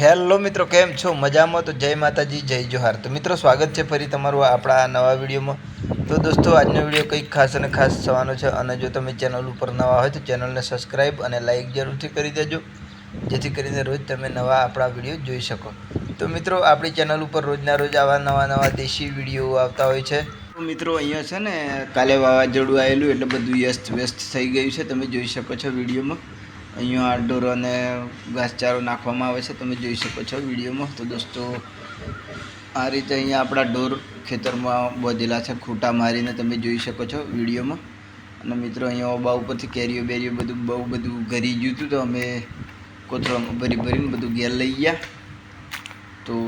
Hello મિત્રો, કેમ છો? મજામાં? તો જય માતાજી, જય જોહાર. તો મિત્રો, સ્વાગત છે ફરી તમારું આપણા નવા વિડીયોમાં. તો દોસ્તો, આજનો વિડીયો કંઈક ખાસ અને ખાસ થવાનો છે, અને જો તમે ચેનલ ઉપર નવા હોય તો ચેનલને સબસ્ક્રાઈબ અને લાઈક જરૂરથી કરી દેજો, જેથી કરીને રોજ તમે નવા આપણા વિડીયો જોઈ શકો. તો મિત્રો, આપણી ચેનલ ઉપર રોજના રોજ આવા નવા દેશી વિડીયો આવતા હોય છે. તો મિત્રો, અહીંયા છે ને કાલે વાવાઝોડું આવેલું એટલે બધું વ્યસ્ત થઈ ગયું છે. તમે જોઈ શકો છો વિડીયોમાં. અહીંયા આ ઢોરોને ઘાસચારો નાખવામાં આવે છે, તમે જોઈ શકો છો વિડીયોમાં. તો દોસ્તો, આ રીતે અહીંયા આપણા ઢોર ખેતરમાં બાંધેલા છે, ખૂંટા મારીને તમે જોઈ શકો છો વિડીયોમાં. અને મિત્રો, અહીંયા ઓબા ઉપરથી કેરીઓ બેરીઓ બહુ બધું ઘરી ગયું હતું, તો અમે કોથળામાં ભરીને બધું ઘેર લઈ ગયા. તો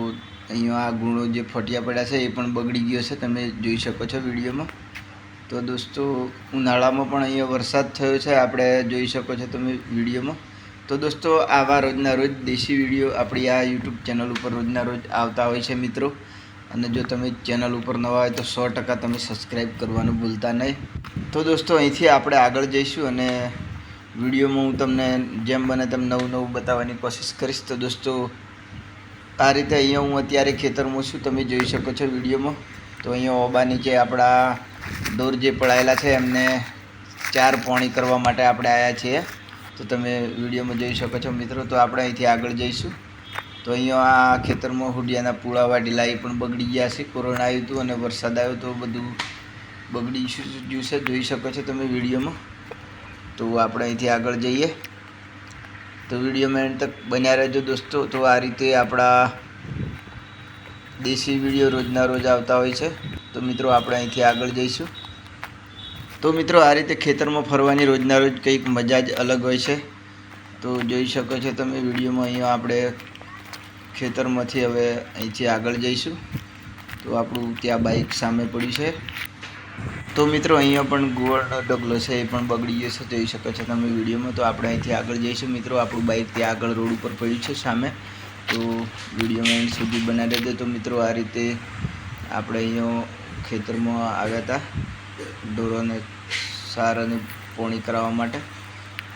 અહીંયા આ ગુણો જે ફટિયા પડ્યા છે એ પણ બગડી ગયો છે, તમે જોઈ શકો છો વિડીયોમાં. તો દોસ્તો, ઉનાળામાં પણ અહીંયા વરસાદ થયો છે, આપણે જોઈ શકો છો તમે વિડીયોમાં. તો દોસ્તો, આવા રોજના રોજ દેશી વિડીયો આપણી આ યુટ્યુબ ચેનલ ઉપર રોજના રોજ આવતા હોય છે મિત્રો. અને જો તમે ચેનલ ઉપર નવા હોય તો 100% તમે સબસ્ક્રાઈબ કરવાનું ભૂલતા નહીં. તો દોસ્તો, અહીંથી આપણે આગળ જઈશું અને વિડીયોમાં હું તમને જેમ બને તેમ નવું બતાવવાની કોશિશ કરીશ. તો દોસ્તો, આ રીતે અહીંયા હું અત્યારે ખેતરમાં છું, તમે જોઈ શકો છો વિડીયોમાં. તો અહીંયા ઓબા નીચે આપણા દોર જે પડાયેલા છે એમને ચાર પોણી કરવા માટે આપણે આવ્યા છીએ. તો તમે વિડીયોમાં જોઈ શકો છો મિત્રો. તો આપણે અહીંથી આગળ જઈશું. તો અહીંયા આ ખેતરમાં હુડિયાના પૂળા વાઢેલા એ પણ બગડી ગયા છે. કોરોના આવ્યું હતું અને વરસાદ આવ્યો તો બધું બગડી ગયું છે, જોઈ શકો છો તમે વિડીયોમાં. તો આપણે અહીંથી આગળ જઈએ. તો વિડીયોમાં એન્ડ તક બન્યા રહેજો દોસ્તો. તો આ રીતે આપણા દેશી વિડીયો રોજના રોજ આવતા હોય છે. તો મિત્રો, આપણે અહીંથી આગળ જઈશું. તો મિત્રો, આ રીતે ખેતરમાં ફરવાની રોજના રોજ કંઈક મજા જ અલગ હોય છે. તો જોઈ શકો છો તમે વિડીયોમાં. અહીંયા આપણે ખેતરમાંથી હવે અહીંથી આગળ જઈશું. તો આપણું ત્યાં બાઇક સામે પડ્યું છે. તો મિત્રો, અહીંયા પણ ગુવારનો ડગલો છે, એ પણ બગડી ગયો છે, જોઈ શકો છો તમે વિડીયોમાં. તો આપણે અહીંથી આગળ જઈશું મિત્રો. આપણું બાઇક ત્યાં આગળ રોડ ઉપર પડ્યું છે સામે. તો વિડીયોમાં એન્ડ સુધી બનાવી દેજો. તો મિત્રો, આ રીતે આપણે અહીંયા ખેતરમાં આવ્યા હતા ઢોરોને સાર અને પોણી કરાવવા માટે.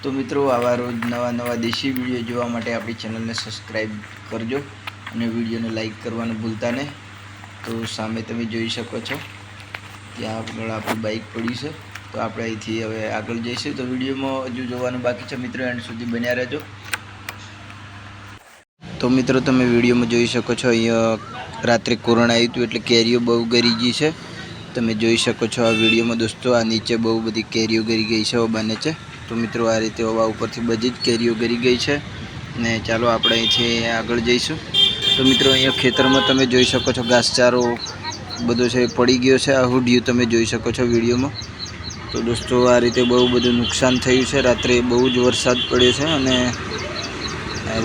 તો મિત્રો, આવા રોજ નવા દેશી વિડીયો જોવા માટે આપણી ચેનલને સબસ્ક્રાઈબ કરજો અને વિડીયોને લાઈક કરવાનું ભૂલતા નહીં. તો સામે તમે જોઈ શકો છો ત્યાં આગળ આપણું બાઇક પડ્યું છે. તો આપણે અહીંથી હવે આગળ જઈશું. તો વિડીયોમાં હજુ જોવાનું બાકી છે મિત્રો, એન્ડ સુધી બન્યા રહેજો. તો મિત્રો, તમે વિડીયોમાં જોઈ શકો છો અહીંયા રાત્રે કોરોના આવ્યું હતું એટલે કેરીઓ બહુ ગરી ગઈ છે, તમે જોઈ શકો છો આ વિડીયોમાં. દોસ્તો, આ નીચે બહુ બધી કેરીઓ ગરી ગઈ છે ઓબા નીચે. તો મિત્રો, આ રીતે ઓબા ઉપરથી બધી જ કેરીઓ ગરી ગઈ છે. ને ચાલો આપણે અહીંથી આગળ જઈશું. તો મિત્રો, અહીંયા ખેતરમાં તમે જોઈ શકો છો ઘાસચારો બધો છે પડી ગયો છે. આ હુડિયું તમે જોઈ શકો છો વિડીયોમાં. તો દોસ્તો, આ રીતે બહુ બધું નુકસાન થયું છે. રાત્રે બહુ જ વરસાદ પડ્યો છે અને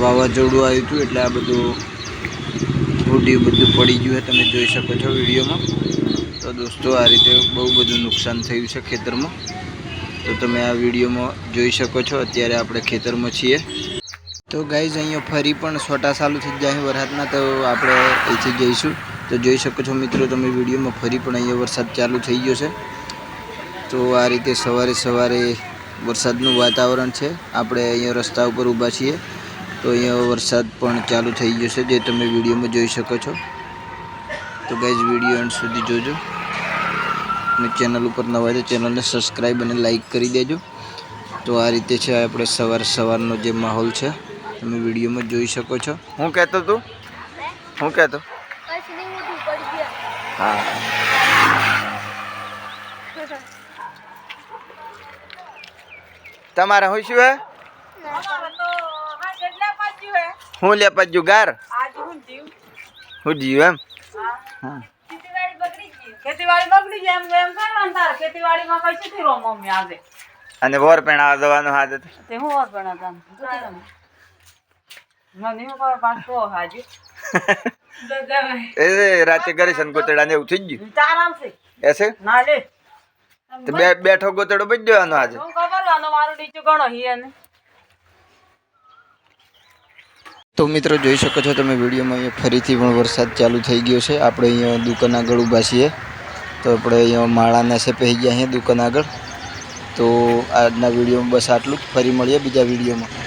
વાવાઝોડું આવ્યું હતું એટલે આ બધું હુડિયું બધું પડી ગયું છે, તમે જોઈ શકો છો વિડીયોમાં. તો દોસ્તો, આ રીતે બહુ બધું નુકસાન થયું છે ખેતરમાં. તો તમે આ વિડીયોમાં જોઈ શકો છો. અત્યારે આપણે ખેતરમાં છીએ. તો ગાઈઝ, અહીંયા ફરી પણ છોટા ચાલુ થઈ જાય વરસાદના, તો આપણે અહીંથી જઈશું. તો જોઈ શકો છો મિત્રો તમે વિડીયોમાં, ફરી પણ અહીંયા વરસાદ ચાલુ થઈ ગયો છે. તો આ રીતે સવારે વરસાદનું વાતાવરણ છે. આપણે અહીંયા રસ્તા ઉપર ઊભા છીએ. તો અહીંયા વરસાદ પણ ચાલુ થઈ ગયો છે, જે તમે વિડીયોમાં જોઈ શકો છો. તો ગાઈઝ, વિડીયો એન્ડ સુધી જોજો અને ચેનલ ઉપર નવા હોય તો ચેનલને સબસ્ક્રાઈબ અને લાઈક કરી દેજો. તો આ રીતે છે આપણે સવારનો જે માહોલ છે, તમે વિડીયોમાં જોઈ શકો છો. હું કહેતો તું હું કહેતો હા, તમારે શું શું હે? હું લે પાજુ ગાર હું જીવ એમ. અને વોર પેણા દવાનો હાથ એ રાતે ઘરે છે ગોતડા ને એવું થઈ ગયું એસે બેઠો ગોતડો બજ જવાનો આજે. તો મિત્રો, જોઈ શકો છો તમે વિડીયોમાં અહીંયા ફરીથી પણ વરસાદ ચાલુ થઈ ગયો છે. આપણે અહીંયા દુકાન આગળ ઊભા છીએ. તો આપણે અહીંયા માળાના છે પહેરી ગયા અહીંયા દુકાન આગળ. તો આજના વિડીયોમાં બસ આટલું જ. ફરી મળીએ બીજા વિડીયોમાં.